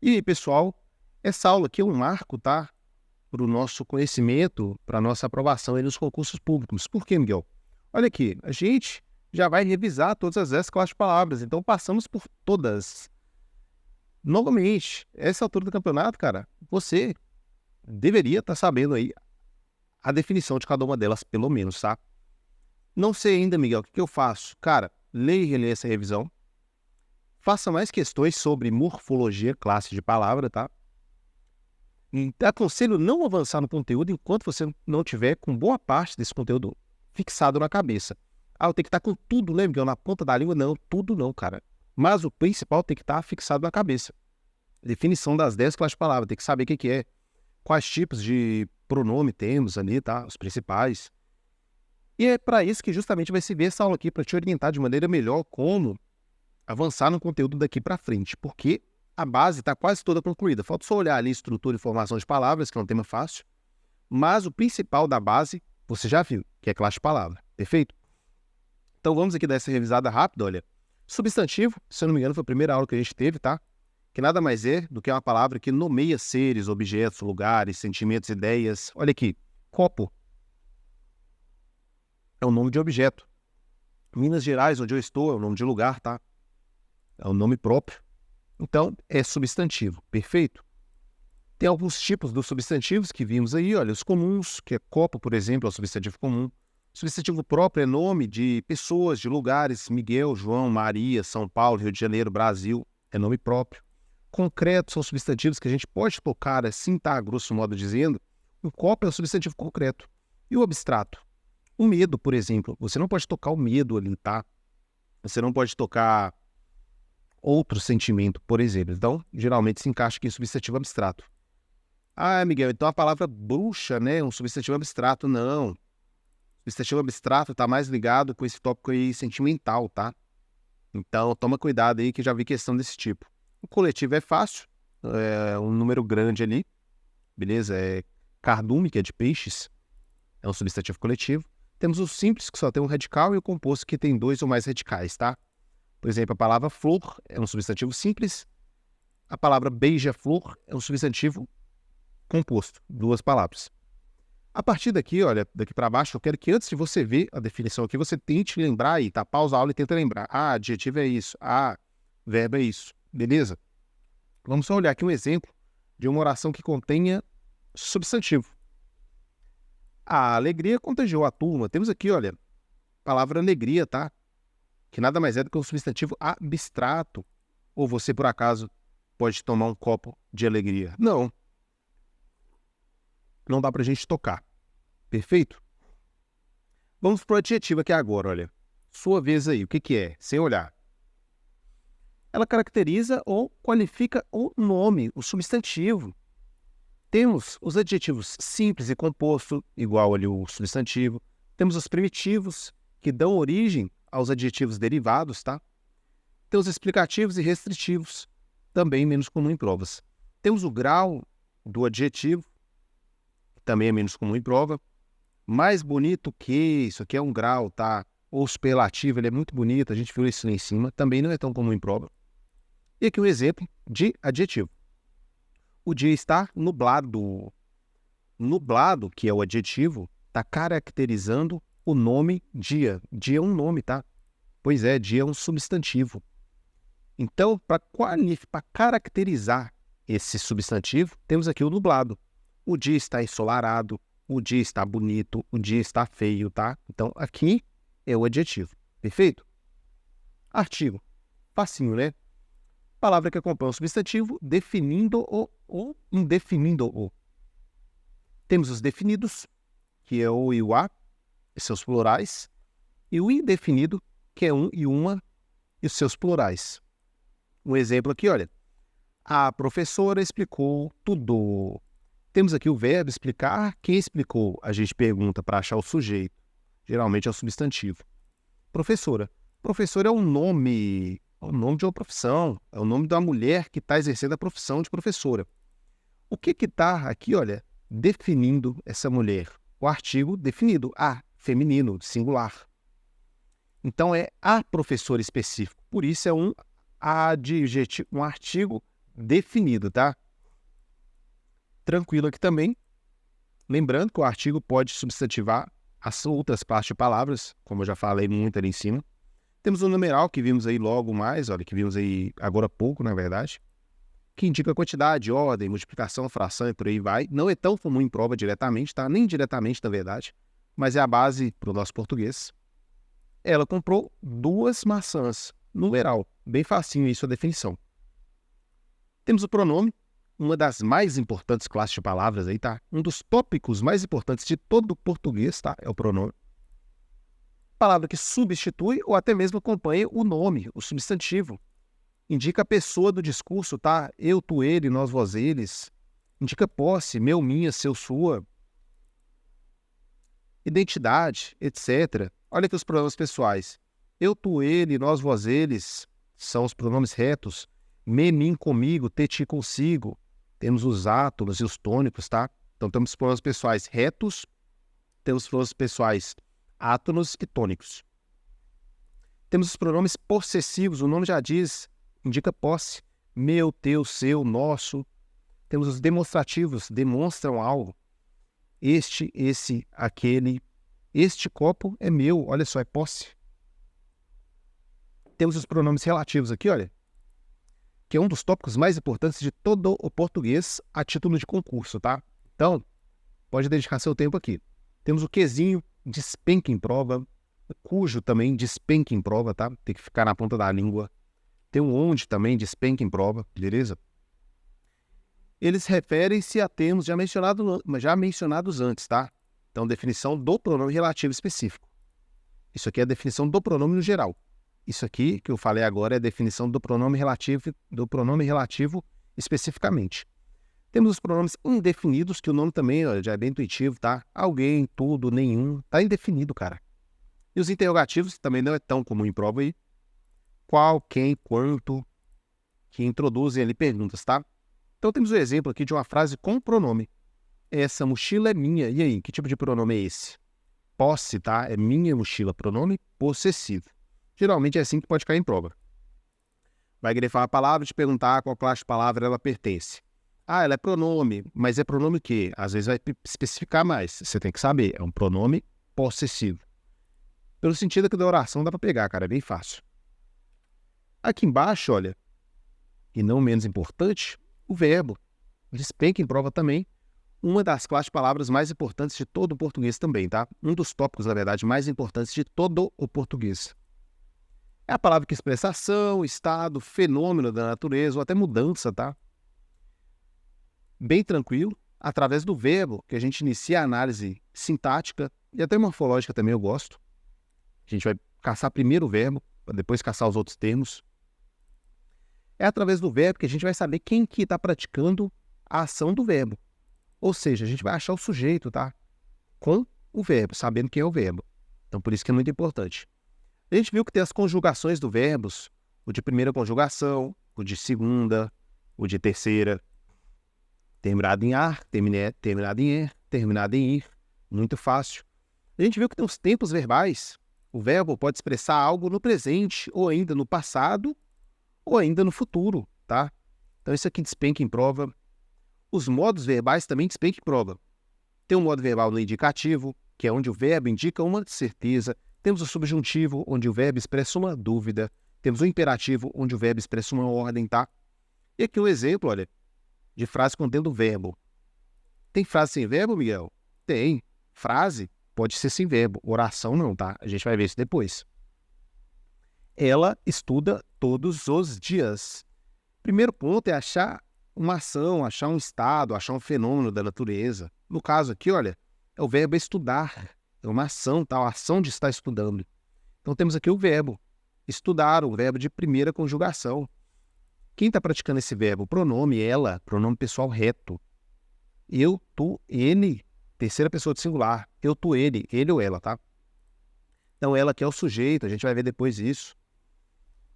E aí, pessoal, essa aula aqui é um marco, tá? Para o nosso conhecimento, para a nossa aprovação aí nos concursos públicos. Por quê, Miguel? Olha aqui, a gente já vai revisar todas as 10 classes de palavras, então passamos por todas. Novamente, essa altura do campeonato, cara, você deveria estar sabendo aí a definição de cada uma delas, pelo menos, tá? Não sei ainda, Miguel, o que eu faço? Cara, leia e releia essa revisão. Faça mais questões sobre morfologia, classe de palavra, tá? Aconselho não avançar no conteúdo enquanto você não tiver com boa parte desse conteúdo fixado na cabeça. Eu tenho que estar com tudo, né, Miguel, na ponta da língua? Não, tudo não, cara. Mas o principal tem que estar fixado na cabeça. Definição das 10 classes de palavra, tem que saber o que é. Quais tipos de pronome temos ali, tá? Os principais. E é para isso que justamente vai servir essa aula aqui, para te orientar de maneira melhor como avançar no conteúdo daqui para frente. Porque a base está quase toda concluída. Falta só olhar ali estrutura e formação de palavras, que é um tema fácil. Mas o principal da base, você já viu, que é classe de palavra. Perfeito? Então vamos aqui dar essa revisada rápida, olha. Substantivo, se eu não me engano, foi a primeira aula que a gente teve, tá? Que nada mais é do que uma palavra que nomeia seres, objetos, lugares, sentimentos, ideias. Olha aqui, copo é o nome de objeto. Minas Gerais, onde eu estou, é o nome de lugar, tá? É o nome próprio. Então, é substantivo, perfeito? Tem alguns tipos dos substantivos que vimos aí, olha, os comuns, que é copo, por exemplo, é o substantivo comum. Substantivo próprio é nome de pessoas, de lugares, Miguel, João, Maria, São Paulo, Rio de Janeiro, Brasil, é nome próprio. Concretos são substantivos que a gente pode tocar assim, tá, grosso modo dizendo. O copo é um substantivo concreto. E o abstrato? O medo, por exemplo, você não pode tocar o medo ali, tá? Você não pode tocar outro sentimento, por exemplo. Então, geralmente se encaixa aqui em substantivo abstrato. Miguel, então a palavra bruxa, né, é um substantivo abstrato. Não. Substantivo abstrato está mais ligado com esse tópico aí sentimental, tá? Então, toma cuidado aí que já vi questão desse tipo. O coletivo é fácil, é um número grande ali, beleza? É cardume, que é de peixes, é um substantivo coletivo. Temos o simples, que só tem um radical, e o composto, que tem 2 ou mais radicais, tá? Por exemplo, a palavra flor é um substantivo simples. A palavra beija-flor é um substantivo composto, 2 palavras. A partir daqui, olha, daqui para baixo, eu quero que antes de você ver a definição aqui, você tente lembrar aí, tá? Pausa a aula e tenta lembrar. Adjetivo é isso. Verbo é isso. Beleza? Vamos só olhar aqui um exemplo de uma oração que contenha substantivo. A alegria contagiou a turma. Temos aqui, olha, palavra alegria, tá? Que nada mais é do que um substantivo abstrato. Ou você, por acaso, pode tomar um copo de alegria? Não. Não dá pra gente tocar. Perfeito? Vamos pro adjetivo aqui agora, olha. Sua vez aí, o que é? Sem olhar. Ela caracteriza ou qualifica o nome, o substantivo. Temos os adjetivos simples e composto, igual ali o substantivo. Temos os primitivos, que dão origem aos adjetivos derivados, tá? Temos explicativos e restritivos, também menos comum em provas. Temos o grau do adjetivo, que também é menos comum em prova. Mais bonito que isso aqui é um grau, tá? Ou superlativo, ele é muito bonito, a gente viu isso lá em cima, também não é tão comum em prova. E aqui um exemplo de adjetivo. O dia está nublado. Nublado, que é o adjetivo, está caracterizando o nome dia. Dia é um nome, tá? Pois é, dia é um substantivo. Então, para caracterizar esse substantivo, temos aqui o nublado. O dia está ensolarado, o dia está bonito, o dia está feio, tá? Então, aqui é o adjetivo. Perfeito? Artigo. Facinho, né? Palavra que acompanha o substantivo, definindo-o ou indefinindo-o. Temos os definidos, que é o e o a, e seus plurais, e o indefinido, que é um e uma, e os seus plurais. Um exemplo aqui, olha. A professora explicou tudo. Temos aqui o verbo explicar. Quem explicou? A gente pergunta para achar o sujeito. Geralmente é o substantivo. Professora. Professora é o nome de uma profissão. É o nome da mulher que está exercendo a profissão de professora. O que está aqui, olha, definindo essa mulher? O artigo definido. Feminino, singular. Então é a professora específico. Por isso é um adjetivo, um artigo definido, tá? Tranquilo aqui também. Lembrando que o artigo pode substantivar as outras partes de palavras, como eu já falei muito ali em cima. Temos o numeral, que vimos aí logo mais, olha, que vimos aí agora há pouco, na verdade, que indica quantidade, ordem, multiplicação, fração e por aí vai. Não é tão comum em prova diretamente, tá? Nem diretamente, na verdade, mas é a base para o nosso português. Ela comprou 2 maçãs. Numeral, bem facinho isso a definição. Temos o pronome, uma das mais importantes classes de palavras aí, tá? Um dos tópicos mais importantes de todo o português, tá? É o pronome. Palavra que substitui ou até mesmo acompanha o nome, o substantivo. Indica a pessoa do discurso, tá? Eu, tu, ele, nós, vós, eles. Indica posse, meu, minha, seu, sua. Identidade, etc. Olha aqui os pronomes pessoais. Eu, tu, ele, nós, vós, eles são os pronomes retos. Me, mim, comigo, te, ti, consigo. Temos os átonos e os tônicos, tá? Então temos os pronomes pessoais retos, temos os pronomes pessoais átonos e tônicos. Temos os pronomes possessivos, o nome já diz, indica posse. Meu, teu, seu, nosso. Temos os demonstrativos, demonstram algo. Este, esse, aquele. Este copo é meu, olha só, é posse. Temos os pronomes relativos aqui, olha, que é um dos tópicos mais importantes de todo o português a título de concurso, tá? Então, pode dedicar seu tempo aqui. Temos o quezinho, despenca em prova, o cujo também despenca em prova, tá? Tem que ficar na ponta da língua. Tem o onde também despenca em prova, beleza? Eles referem-se a termos já mencionados antes, tá? Então, definição do pronome relativo específico. Isso aqui é a definição do pronome no geral. Isso aqui que eu falei agora é a definição do pronome relativo especificamente. Temos os pronomes indefinidos, que o nome também já é bem intuitivo, tá? Alguém, tudo, nenhum, tá indefinido, cara. E os interrogativos, que também não é tão comum em prova aí. Qual, quem, quanto, que introduzem ali perguntas, tá? Então temos o exemplo aqui de uma frase com pronome. Essa mochila é minha. E aí, que tipo de pronome é esse? Posse, tá? É minha mochila, pronome possessivo. Geralmente é assim que pode cair em prova. Vai grifar a palavra e te perguntar a qual classe de palavra ela pertence. Ah, ela é pronome, mas é pronome o quê? Às vezes vai especificar mais. Você tem que saber, é um pronome possessivo. Pelo sentido aqui da oração dá para pegar, cara, é bem fácil. Aqui embaixo, olha, e não menos importante, o verbo. Despenca em prova também. Uma das classes de palavras mais importantes de todo o português também, tá? Um dos tópicos, na verdade, mais importantes de todo o português. É a palavra que expressa ação, estado, fenômeno da natureza ou até mudança, tá? Bem tranquilo, através do verbo que a gente inicia a análise sintática e até morfológica também eu gosto. A gente vai caçar primeiro o verbo, para depois caçar os outros termos. É através do verbo que a gente vai saber quem que está praticando a ação do verbo. Ou seja, a gente vai achar o sujeito, tá? Com o verbo, sabendo quem é o verbo. Então, por isso que é muito importante. A gente viu que tem as conjugações do verbos, o de primeira conjugação, o de segunda, o de terceira, terminado em ar, terminado em er, terminado em ir, muito fácil. A gente viu que tem os tempos verbais. O verbo pode expressar algo no presente, ou ainda no passado, ou ainda no futuro, tá? Então isso aqui despenca em prova. Os modos verbais também despenca em prova. Tem o modo verbal no indicativo, que é onde o verbo indica uma certeza. Temos o subjuntivo, onde o verbo expressa uma dúvida. Temos o imperativo, onde o verbo expressa uma ordem, tá? E aqui um exemplo, olha, de frase contendo verbo. Tem frase sem verbo, Miguel? Tem. Frase pode ser sem verbo. Oração não, tá? A gente vai ver isso depois. Ela estuda todos os dias. Primeiro ponto é achar uma ação, achar um estado, achar um fenômeno da natureza. No caso aqui, olha, é o verbo estudar. É uma ação, tá? A ação de estar estudando. Então temos aqui o verbo estudar, o verbo de primeira conjugação. Quem está praticando esse verbo? Pronome ela, pronome pessoal reto. Eu, tu, ele, terceira pessoa de singular. Eu, tu, ele ou ela, tá? Então ela que é o sujeito, a gente vai ver depois isso.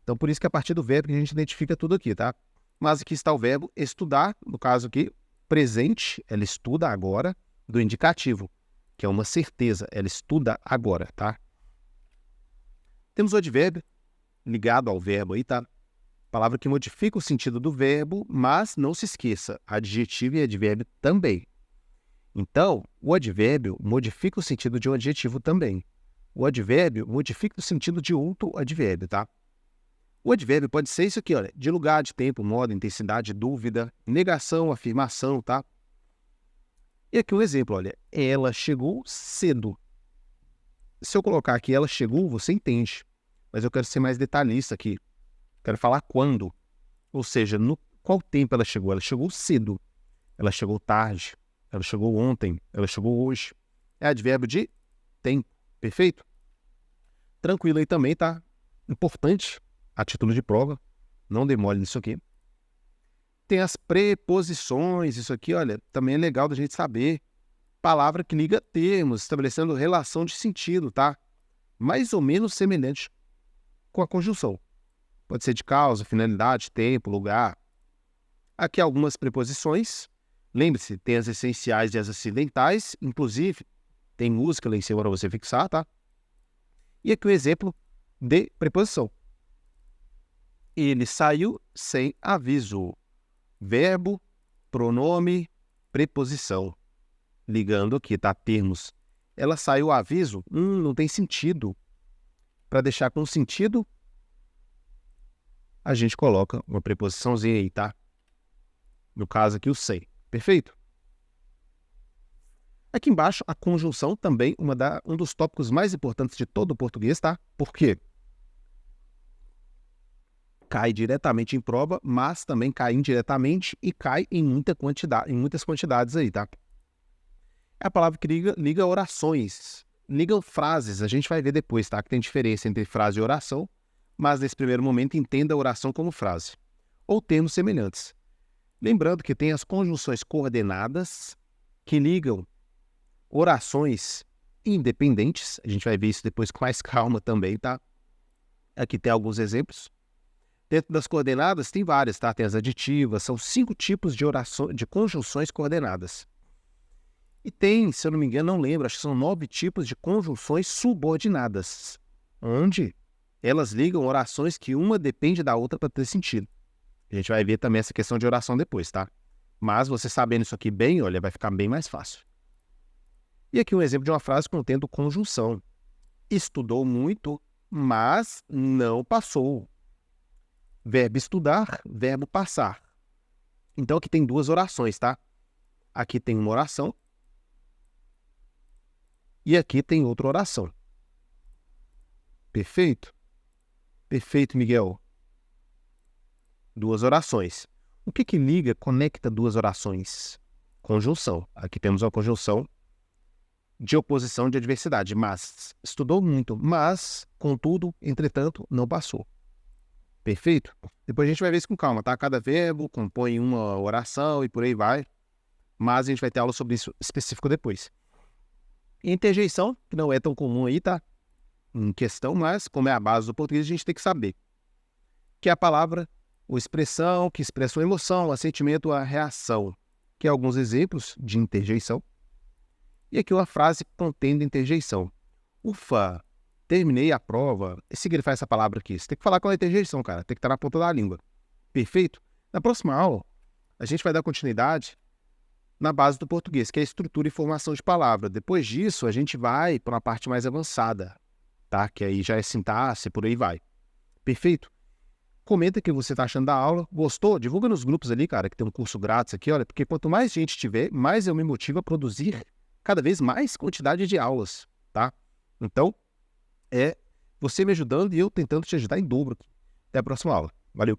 Então por isso que é a partir do verbo que a gente identifica tudo aqui, tá? Mas aqui está o verbo estudar, no caso aqui, presente, ela estuda agora, do indicativo, que é uma certeza, ela estuda agora, tá? Temos o advérbio ligado ao verbo aí, tá? Palavra que modifica o sentido do verbo, mas não se esqueça, adjetivo e advérbio também. Então, o advérbio modifica o sentido de um adjetivo também. O advérbio modifica o sentido de outro advérbio, tá? O advérbio pode ser isso aqui, olha, de lugar, de tempo, modo, intensidade, dúvida, negação, afirmação, tá? E aqui um exemplo, olha, ela chegou cedo. Se eu colocar aqui ela chegou, você entende. Mas eu quero ser mais detalhista aqui. Quero falar quando. Ou seja, no qual tempo ela chegou? Ela chegou cedo. Ela chegou tarde. Ela chegou ontem. Ela chegou hoje. É advérbio de tempo. Perfeito? Tranquilo aí também, tá? Importante, a título de prova. Não demore nisso aqui. Tem as preposições. Isso aqui, olha, também é legal da gente saber. Palavra que liga termos, estabelecendo relação de sentido, tá? Mais ou menos semelhante com a conjunção. Pode ser de causa, finalidade, tempo, lugar. Aqui algumas preposições. Lembre-se, tem as essenciais e as acidentais. Inclusive, tem música lá em cima para você fixar, tá? E aqui o exemplo de preposição. Ele saiu sem aviso. Verbo, pronome, preposição. Ligando aqui, tá? Termos. Ela saiu aviso? Não tem sentido. Para deixar com sentido, a gente coloca uma preposiçãozinha aí, tá? No caso aqui, o sem. Perfeito? Aqui embaixo, a conjunção também, um dos tópicos mais importantes de todo o português, tá? Por quê? Cai diretamente em prova, mas também cai indiretamente e cai em muitas quantidades aí, tá? É a palavra que liga orações, ligam frases. A gente vai ver depois, tá? Que tem diferença entre frase e oração, mas nesse primeiro momento entenda a oração como frase. Ou termos semelhantes. Lembrando que tem as conjunções coordenadas que ligam orações independentes. A gente vai ver isso depois com mais calma também, tá? Aqui tem alguns exemplos. Dentro das coordenadas tem várias, tá? Tem as aditivas, são 5 tipos de conjunções coordenadas. E tem, se eu não me engano, não lembro, acho que são 9 tipos de conjunções subordinadas, onde elas ligam orações que uma depende da outra para ter sentido. A gente vai ver também essa questão de oração depois, tá? Mas você sabendo isso aqui bem, olha, vai ficar bem mais fácil. E aqui um exemplo de uma frase contendo conjunção. Estudou muito, mas não passou. Verbo estudar, verbo passar. Então aqui tem 2 orações, tá? Aqui tem uma oração. E aqui tem outra oração. Perfeito? Perfeito, Miguel. 2 orações. O que liga, conecta 2 orações? Conjunção. Aqui temos uma conjunção de oposição de adversidade. Mas, estudou muito, mas, contudo, entretanto, não passou. Perfeito? Depois a gente vai ver isso com calma, tá? Cada verbo compõe uma oração e por aí vai. Mas a gente vai ter aula sobre isso específico depois. E interjeição, que não é tão comum aí, tá? Em questão, mas como é a base do português, a gente tem que saber. Que é a palavra ou expressão que expressa uma emoção, um sentimento, a reação. Que é alguns exemplos de interjeição. E aqui uma frase contendo interjeição. Ufa, terminei a prova. E significa essa palavra aqui. Você tem que falar com a interjeição, cara. Tem que estar na ponta da língua. Perfeito? Na próxima aula, a gente vai dar continuidade na base do português, que é a estrutura e formação de palavra. Depois disso, a gente vai para uma parte mais avançada, tá? Que aí já é sintaxe, por aí vai. Perfeito? Comenta o que você está achando da aula. Gostou? Divulga nos grupos ali, cara, que tem um curso grátis aqui, olha, porque quanto mais gente tiver, mais eu me motivo a produzir cada vez mais quantidade de aulas, tá? Então, é você me ajudando e eu tentando te ajudar em dobro. Até a próxima aula. Valeu!